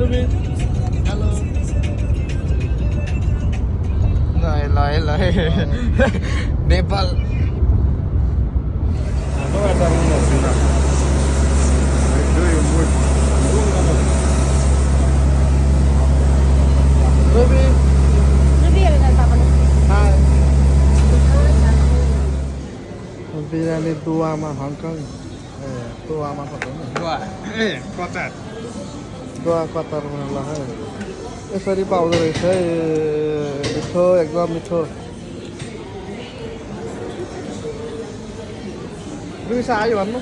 Ruby hello ल Nepal ruby बिरामी दुवामा Hong Kong दुवामा Qatar दुवा कतारमा ल है यसरी पाउँदो रहेछ है मिठो एकदम मिठो रुबिसा आयो भन्नु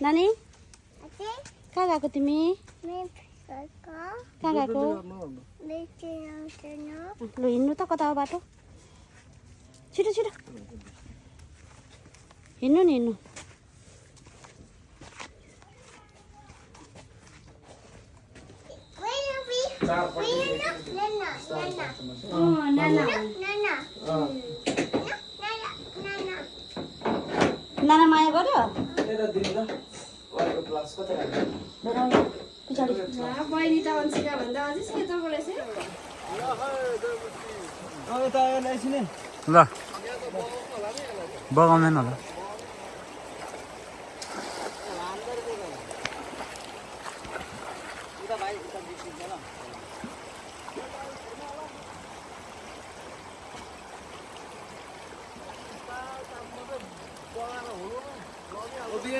नानी कहाँ गएको तिमी कहाँ गएको लु हिँड्नु त कता हो बाटो छिटो हिँड्नु नि हिँड्नु नाना माया गर्यो बहिनी त अन्सिका भन्दा अझै सेतो रहेछ ल बगाउँदैन होला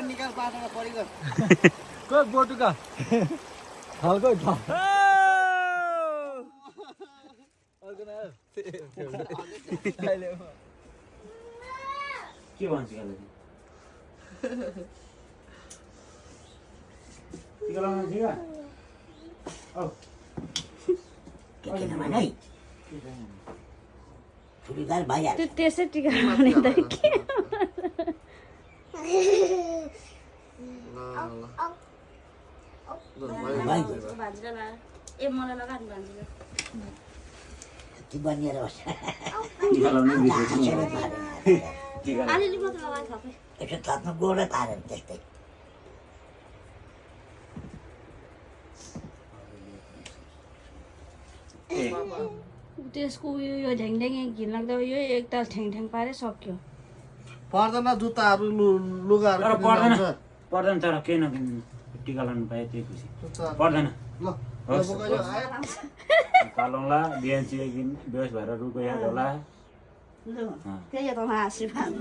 निकाल बाटोमा परेको को बोटुका हल्को के भन्छ त्यसै टिका लगाउने त के ए मलाई लगा नि भान्जी ती बनिएर बस्छ अलिअलि मात्र लगाएर थपे यसो थप्नु गोडा तारेर त्यस्तै त्यसको उयो यो झ्याङझ्याङ घिनलाग्दो यो एकताल ठ्याङ पारे सक्यो पर्दैन जुत्ताहरू लुगाहरू पर्दैन तर केही नकिन्नु टिका लाउनु पाए त्यही खुसी पर्दैन ल कालौँला बिहान चाहिँ एकदिन बेहोस भएर रुखको यहाँ होला लु त्यही त आशीर्वाद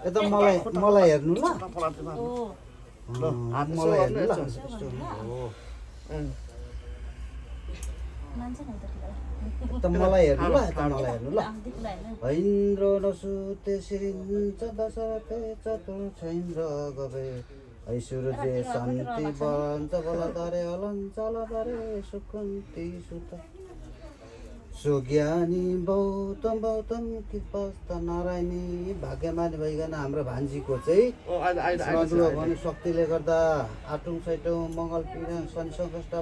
यता मलाई हेर्नु ल मलाई हेर्नु ल यता मलाई हेर्नु ल यता मलाई हेर्नु ल हैन्द्र नसुते सिरिन्छ दशरथे चतुर छैन्द्र गवे ऐश्वर्य शान्ति बन्छ बलधारे अलञ्चल धरे सुकुन्ती सुत सुज्ञानी गौतम गौतम कृपस्त नारायणी भाग्यमानी भइकन हाम्रो भान्जीको चाहिँ भने शक्तिले गर्दा आठौँ छैटौँ मङ्गल पीडा शनि सङ्कष्ट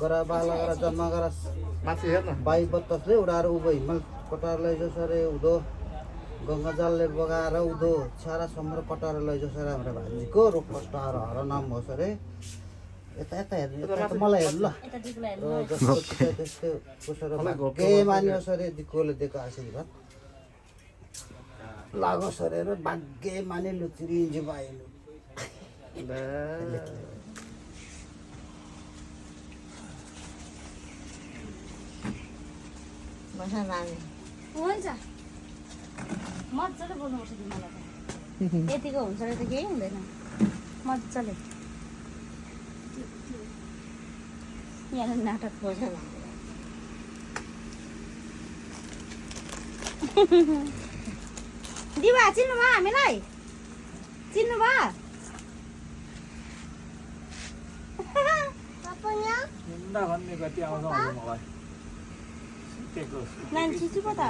गरा बाला गरा जन्म गरा बाई बत्तसले उडाएर उभो हिमाल कटाएर लैजाओस् अरे उधो गङ्गाजलले बगाएर उधो छारा सम्र कटाएर लैजाओस् अरे हाम्रो भान्जीको रोग कष्ट हर नाम होस् अरे यता यता हेर्नु यता मलाई हेर्नु ल जस्तो त्यस्तै कसरी के मानियोस् अरे दिक्कोले दिएको आशीर्वाद लागोस् अरे भाग्य माने लुचिरी जिबाइलु हुन्छ मजाले बोल्नुपर्छ तिमीलाई त यतिको हुन्छ अरे त केही हुँदैन मजाले यहाँ नाटक गर्छ दिवा चिन्नुभयो हामीलाई चिन्नुभयो भन्ने कति आउँछ मलाई नानी चिचु पो त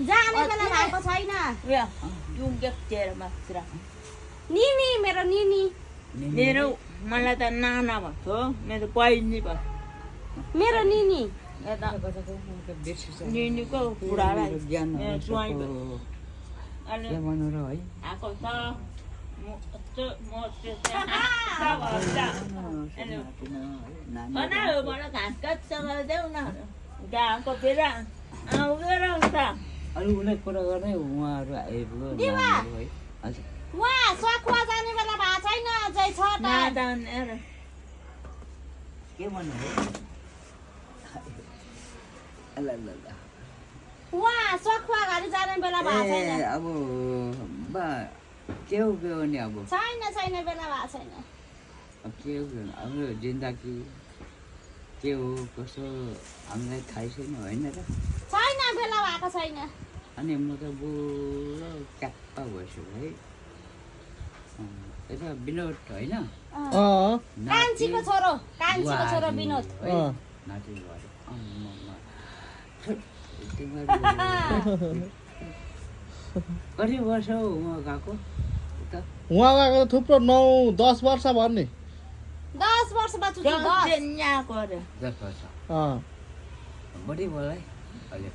जाने बेला भएको छैन निनी मेरो निनी मेरो मलाई त नाना भयो मेरो बहिनी भयो मेरो निनी निनीको बुढालाई मेरो ज्वाइँ भयो अनि आएको छ मलाई घाँस काट चलाइदेऊ न घाँको बेला आउँदैन त अनि उनीहरू कुरा गर्ने उहाँहरू आइपुग्यो उहाँ सखुवा जाने बेला भएको छैन अझै छ के भन्नु उहाँ सखुवा घरि जाने बेला भएको छैन अब बा के हो नि अब छैन बेला भएको छैन अब के हो हाम्रो जिन्दगी के हो कसो हामीलाई थाहै छैन होइन र छैन बेला भएको छैन अनि म त बुढो क्याप्पा भइसक्यो है यता विनोद होइन कान्छीको छोरो विनोद नाति भयो कति वर्ष हो उहाँ गएको उहाँ गएको थुप्रो 9-10 वर्ष भयो नि 10 वर्षमा छुट्टी 10 यहाँको अरे 10 वर्ष बढी भयो है अहिले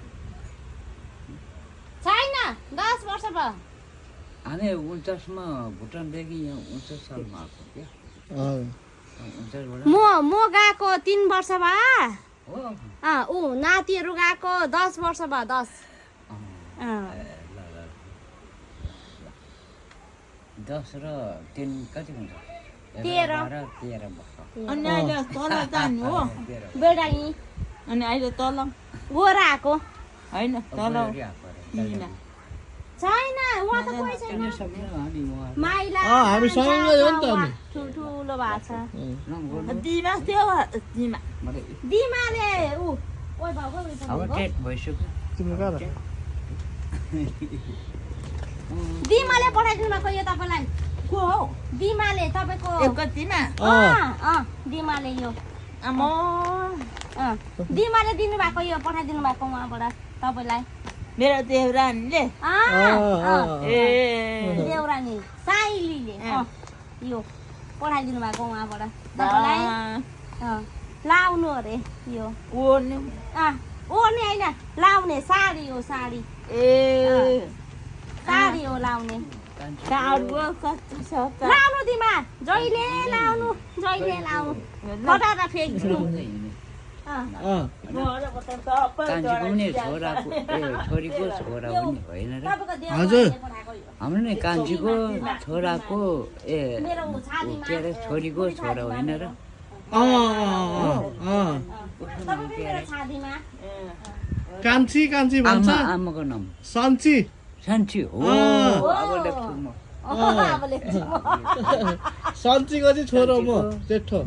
छैन 10 वर्ष भयो हामी 49 मा भुटानदेखि यहाँ 49 सालमा आएको क्या 49 बाट म गएको 3 वर्ष भयो हो ऊ नातिहरू गएको 10 वर्ष भयो 10 10 र 3 कति हुन्छ 13 वर्ष अनि अहिले तल जानु हो बेडाई अनि अहिले तल गोरा आएको होइन तल छैन उहाँ त कोही छैन माइला हामी सँगै गयो नि त अनि ठुलो भएको छ दिमा त्यो दिमा दिमाले ऊ ओइ बाबु अब डेट भइसक्यो तिम्रो कहाँ र दिमाले पठाइदिनु भएको यो तपाईलाई को हो दिमाले तपाईको कतिमा दिमाले यो आम दिमाले दिनु भएको यो पठाइदिनु भएको उहाँबाट तपाईलाई मेरो देउरानीले ए देउरानी साइलीले यो पठाइदिनु भएको उहाँबाट तपाईलाई लाउनु अरे यो ओर्ने ओर्ने होइन लाउने साडी हो साडी ए साडी हो लाउने काडको कस्तो छ लाउनु दिमा जहिले लाउनु फटाएर फ्याँक्नु कान्छीको पनि छोरीको छोरा हो नि होइन र हजुर हाम्रो नि कान्छीको छोराको के अरे छोरीको छोरा होइन र कान्छी भन्छ आमाको नाम सन्ची सान्छी हो अब लेख्छु म सन्चीको चाहिँ छोरो म जेठो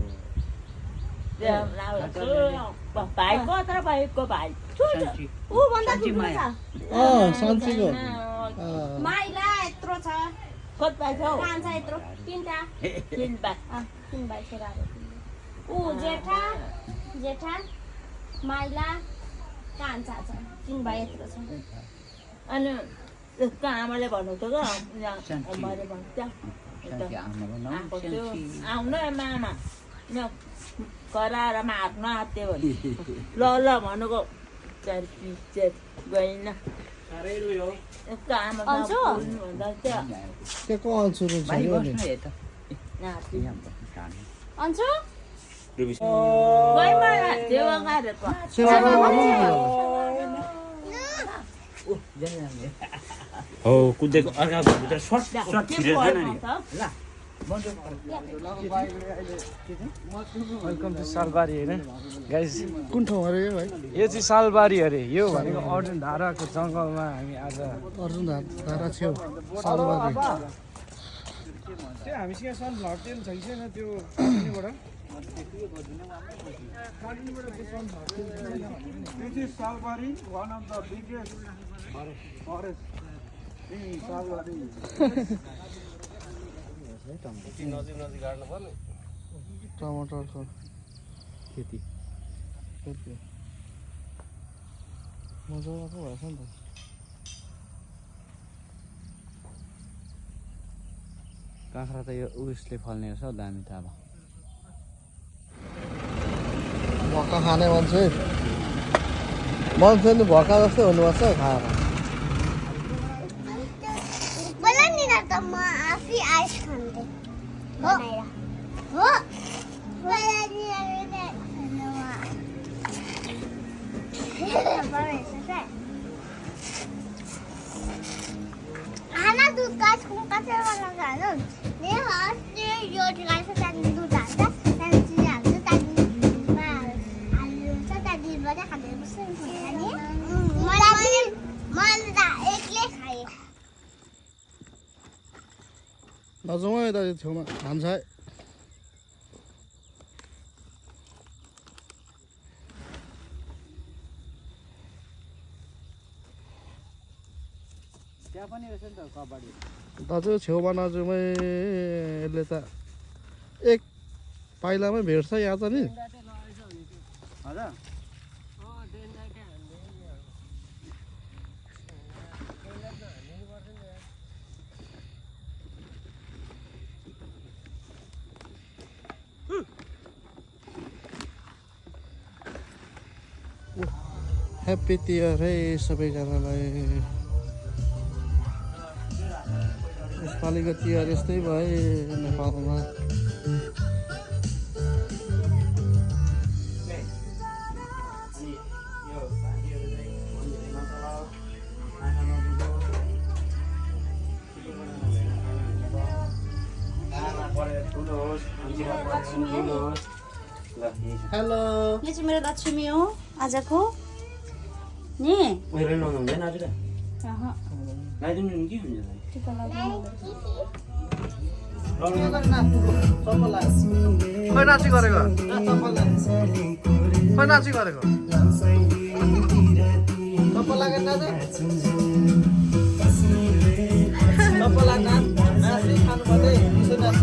भाइ कत्र भाइको भाइ सान्छी ऊ भन्दा सान्छी माया सन्चीको माइला यत्रो छ कति भाइ छ कान्छा यत्रो 3टा 3 भाइ 3 भाइ छोराहरू ऊ जेठा माइला कान्छा छ 3 भाइ यत्रो छ अनि त्यसको आमाले भन्नु त मैले सान्छी आमाको नाम सान्छी आउनु मामा कराएर मार्नु आँट्यो भने ल भनेको गएन यसको आमा भन्दा त्यो को अन्सु रुन्छ भाइ नि बस्नु यता नाति यहाँ बस्नु टाढो अन्सु गएमा देवा गरेको सेवा गर्नु हो कुदेको अर्का भित्र सर्ट छिरेर छैन नि वेलकम टु सालबारी होइन गाइस कुन ठाउँ अरे यो भाइ यो चाहिँ सालबारी अरे यो भनेको अर्जुन धाराको जङ्गलमा हामी आज अर्जुन धारा छेउ सालबारी त्यो हामीसँग सन भ्लग चाहिँ छ कि छैन त्यो कन्टिन्यूबाट This is Salbari, one of the biggest forest in Salbari. टमाटरको खेती मजाको भएछ नि त काँक्रा त यो उयसले फल्ने रहेछ हौ दामी त अब भक्का खाने मान्छे नि भक्का जस्तै हुनुपर्छ खाएर बोला नि त म आफै आइस खान्थे हो हो बोला नि आना दूध का स्कूल का से वाला गाना ने हाथ से यो ठिकाना से तानी दूध आता तानी चीज आता तानी आलू सा तानी बड़ा खाने बस मलाई दा एक जाउँ है यता छेउमा हान्छ है त्यहाँ पनि रहेछ नि त कबड्डी दाजु छेउमा नजिकमै यसले त एक पाइलामै भेट्छ यहाँ त नि हजुर ह्याप्पी तिहार है सबैजनालाई यसपालिको तिहार यस्तै भए नेपालमा हेलो यो चाहिँ मेरो लक्ष्मी हो आजको नि मैले नहुँदैन आज अह लाइदिनु नि के हुन्छ टिका लगाउनु खै नाची गरेको खै नाची गरेको चप्पल लागेन दाजु चप्पल लाग्न नाच्ने खानु पर्दै यसो नाच्छ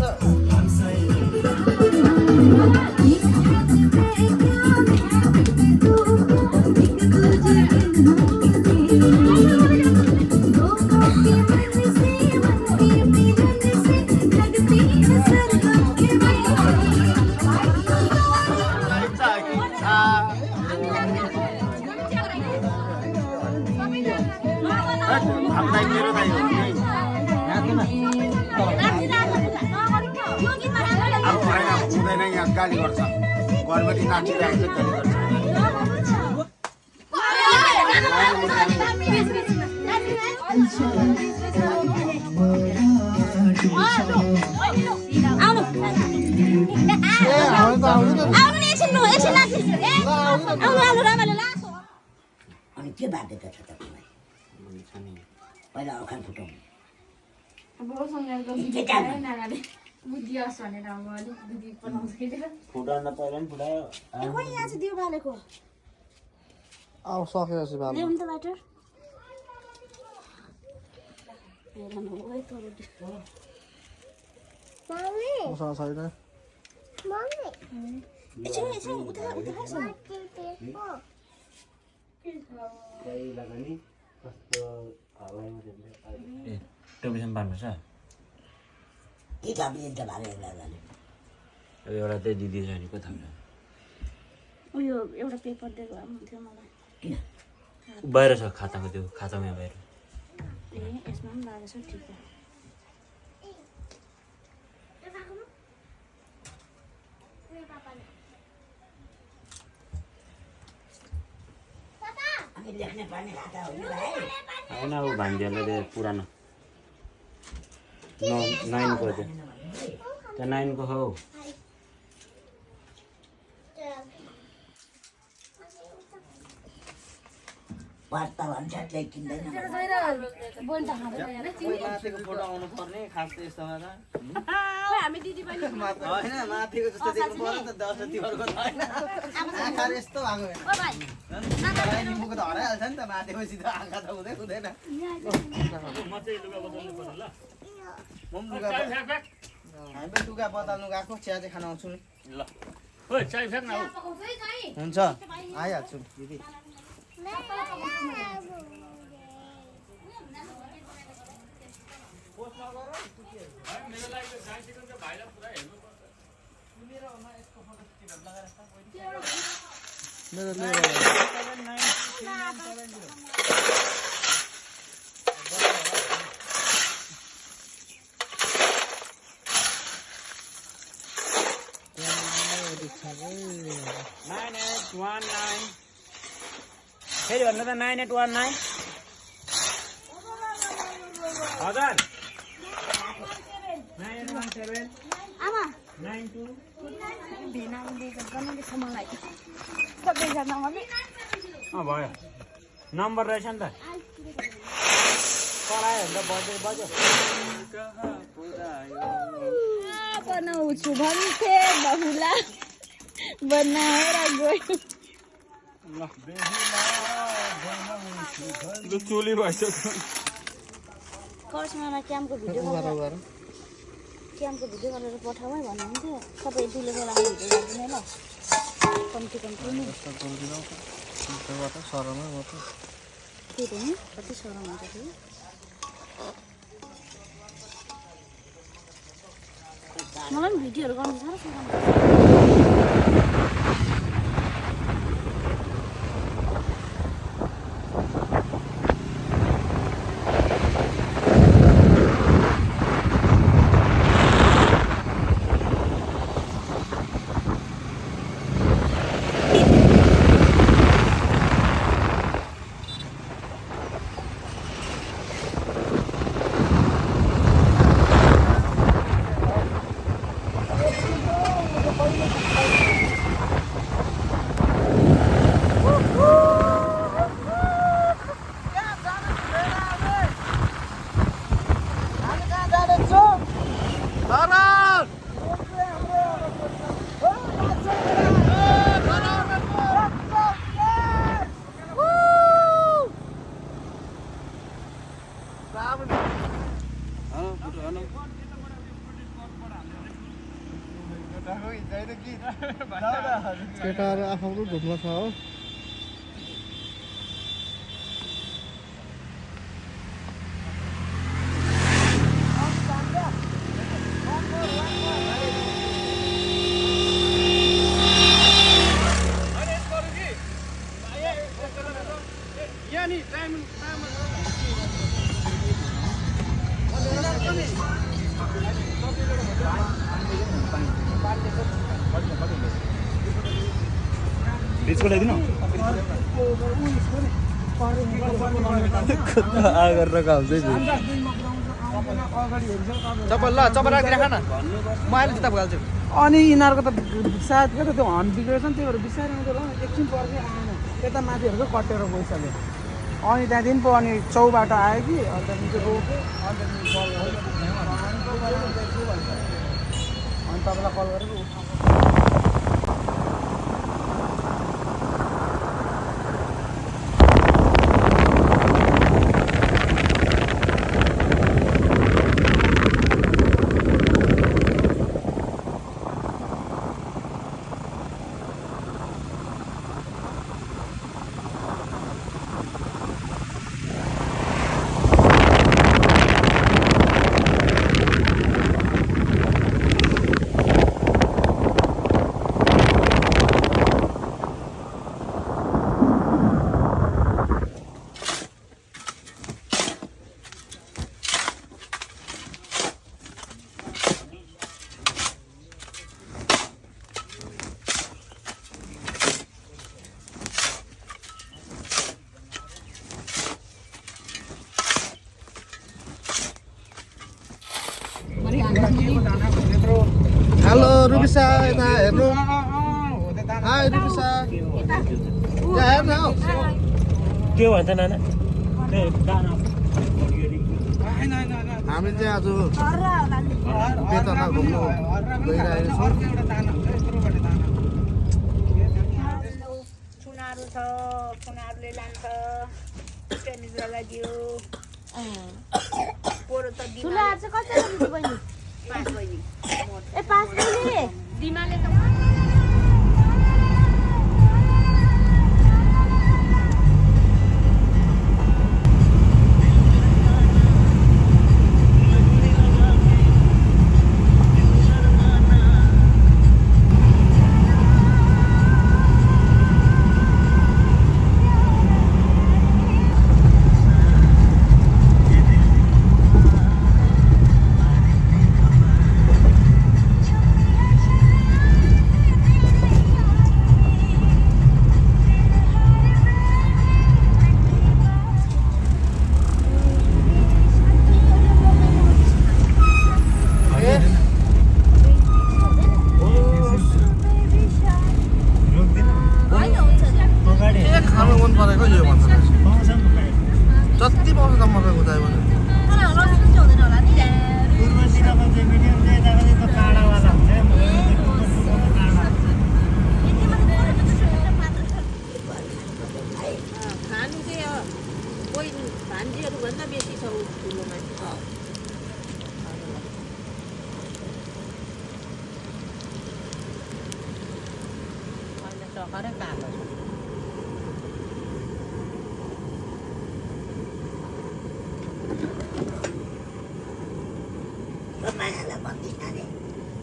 हुँदैन यहाँ गाली गर्छ घरबटी नाचिरहेको छ गाली गर्छ अनि के बाध्यता छ तपाईँलाई पहिला अखान फुटाउनु बुद्धि होस् भनेर अब अलिक बुद्धि पठाउँछ फुटाउन पहिला नि फुटायो खोइ यहाँ चाहिँ दियो बालेको अब सकेपछि भाइ ल्याउनु त बाटो मसँग छैन टोपीसम्म पार्नुपर्छ के थपिदिन्छ भारे दादाले एउटा चाहिँ दिदी छ नि को थाहा उयो एउटा पेपर दिएको भए हुन्थ्यो मलाई किन बाहिर छ खाताको त्यो खातामा बाहिर ए यसमा पनि लागेको छ ठिक हो अनि लेख्ने पानी खाता हो नि भाइ होइन अब भान्जीहरूलाई पुरानो 9 को त्यो 9 को हो वार्ता भन्छ त्यही किन्दैन माथिको फोटो आउनु पर्ने खास त यस्तोमा त हामी दिदी पनि होइन माथिको जस्तो देख्नु पर्यो त दस तिहारको त होइन आँखा यस्तो भएको होइन निम्बुको त हराइहाल्छ नि त माथिपछि त आँखा त हुँदै हुँदैन हामी लुगा बदल्नु गएको चिया चाहिँ खान आउँछु नि ल हुन्छ आइहाल्छु दिदी फेरि भन्नु त 9819 हजुर 9817 आमा 92 भेना दिएको बनाउँदैछ मलाई सबैजना भयो नम्बर रहेछ नि त करायो बनाउँछु भन्थे बहुला बनाएर गयो चोली भइसक्यो कर्समामा क्याम्पको भिडियो गरेर पठाऊ है भन्नुहुन्थ्यो सबै दुले बेलामा भिडियो गरिदिने ल कम्ती नि त्यही त नि कति सरम हुन्छ त्यो मलाई पनि भिडियोहरू गर्नु साह्रो सरम केटाहरू आफ्नो घुम्न छ हो बिचको ल्याइदिनु अनि यिनीहरूको त सायद क्या त त्यो हर्न बिग्रेछ नि त्योहरू बिस्तारै आउँछ ल एकछिन पर्खी आएन यता माथिहरूको कटेर गइसक्यो अनि त्यहाँदेखि पो अनि चौबाट आयो कि अन्त चाहिँ रोक्यो अन्त अनि तपाईँलाई कल गरेको हेलो रुबिसा यता हेर्नु हाई रुबिसा यहाँ हेर्नु हौ के भन्छ नाना हामी चाहिँ आज बेतना घुम्नु गइरहेको छौँ छुनाहरू छ छुनाहरूले लान्छ टेनिजलाई दियो पोरो त ठुलाहरू चाहिँ कति दिन्छ बहिनी 5 बहिनी ए 5 बहिनी दिमाले त खानु मन परेको यो भन्छ जति पाउँछ त मकैको दाइ भने भान्जीहरूभन्दा बेसी छ ऊ ठुलो मान्छे अहिले टकरै कालो छ मायालाई बन्दी खाने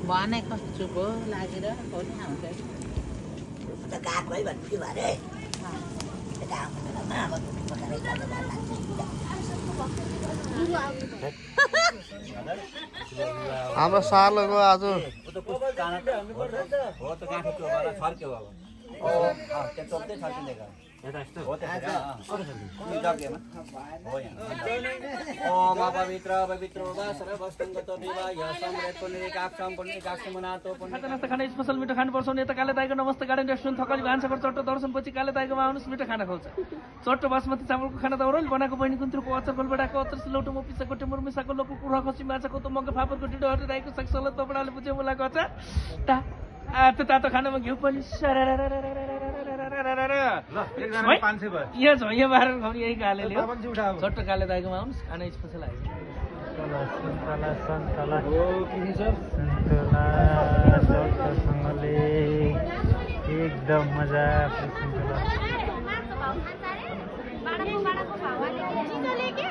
भनेको चुप हो लागेर खोल्ने आउँछ त गएको है भन्नु कि भरे यता आउने बेलामा अब पकाएर जाँदा हाम्रो सार्लोको आज खाना स्पेसल मिठो खानुपर्छ भने यता काले दाईको नमस्ते गार्डन रेस्टुरेन्ट थकाली भान्साघर चट्टो दर्शनपछि काले दाईकोमा आउनुहोस् मिठो खाना खाउँछ चट्टो बासमती चामलको खाना दौरल बनाएको बहिनी कुन्त्रुको अचार गोलबेडाको अचार सिलौटो मोपिसाको टेमुर मिसाको लोकु कुखुरा खसी माछाको त मङ्गे फापरको डिडो हटे राईको साग सलाद पपडाले बुझे मुलाको अचार तातो खानामा घिउ पनि यहाँ झैँ बाह्र खाउने यही कालेले हो चट्टो काले दाईकोमा आउनुहोस् खाना स्पेसल आइज एकदम मजा माछा भाउ खान्छ अरे बाडाको भाउ अलिअलि चिजोले के